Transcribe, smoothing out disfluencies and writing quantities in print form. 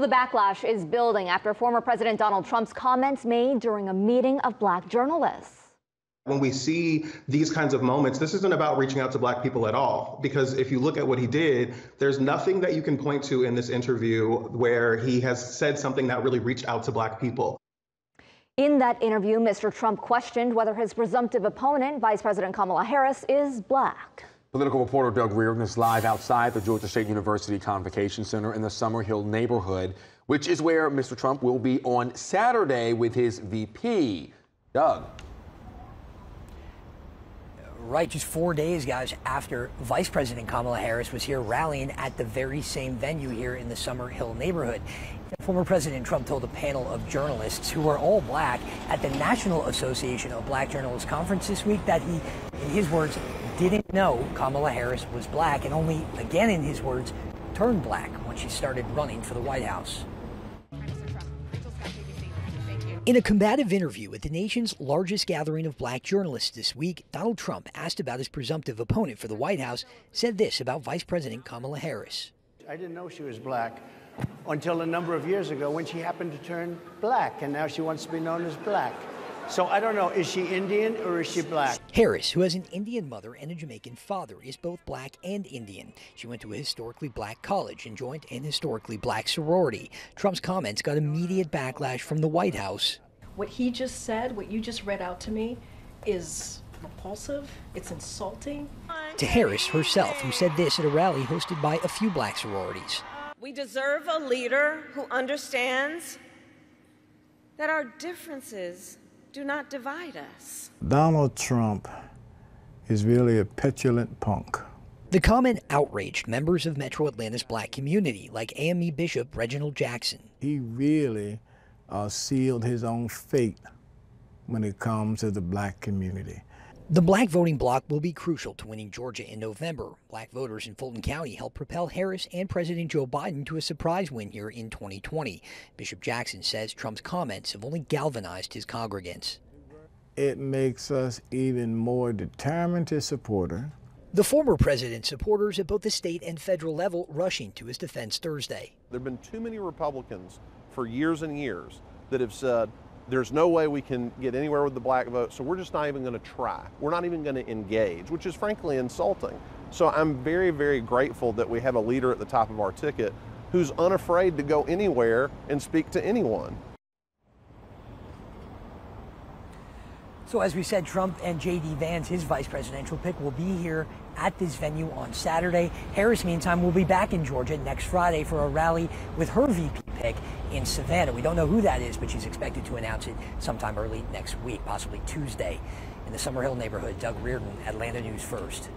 The backlash is building after former President Donald Trump's comments made during a meeting of black journalists. When we see these kinds of moments, this isn't about reaching out to black people at all, because if you look at what he did, there's nothing that you can point to in this interview where he has said something that really reached out to black people. In that interview, Mr. Trump questioned whether his presumptive opponent, Vice President Kamala Harris, is black. Political reporter Doug Reardon is live outside the Georgia State University Convocation Center in the Summerhill neighborhood, which is where Mr. Trump will be on Saturday with his VP. Doug. Right, just 4 days, guys, after Vice President Kamala Harris was here rallying at the very same venue here in the Summerhill neighborhood. Former President Trump told a panel of journalists who are all black at the National Association of Black Journalists conference this week that he, in his words, didn't know Kamala Harris was black, and only, again in his words, turned black when she started running for the White House. In a combative interview at the nation's largest gathering of black journalists this week, Donald Trump, asked about his presumptive opponent for the White House, said this about Vice President Kamala Harris. I didn't know she was black until a number of years ago when she happened to turn black, and now she wants to be known as black. So I don't know, is she Indian or is she black? Harris, who has an Indian mother and a Jamaican father, is both black and Indian. She went to a historically black college and joined an historically black sorority. Trump's comments got immediate backlash from the White House. What he just said, what you just read out to me, is repulsive, it's insulting. To Harris herself, who said this at a rally hosted by a few black sororities. We deserve a leader who understands that our differences do not divide us. Donald Trump is really a petulant punk. The comment outraged members of Metro Atlanta's black community, like AME Bishop Reginald Jackson. He really sealed his own fate when it comes to the black community. The black voting bloc will be crucial to winning Georgia in November. Black voters in Fulton County helped propel Harris and President Joe Biden to a surprise win here in 2020. Bishop Jackson says Trump's comments have only galvanized his congregants. It makes us even more determined to support her. The former president's supporters at both the state and federal level rushing to his defense Thursday. There have been too many Republicans for years and years that have said, there's no way we can get anywhere with the black vote, so we're just not even going to try. We're not even going to engage, which is frankly insulting. So I'm very, very grateful that we have a leader at the top of our ticket who's unafraid to go anywhere and speak to anyone. So as we said, Trump and J.D. Vance, his vice presidential pick, will be here at this venue on Saturday. Harris, meantime, will be back in Georgia next Friday for a rally with her VP pick in Savannah. We don't know who that is, but she's expected to announce it sometime early next week, possibly Tuesday. In the Summerhill neighborhood, Doug Reardon, Atlanta News First.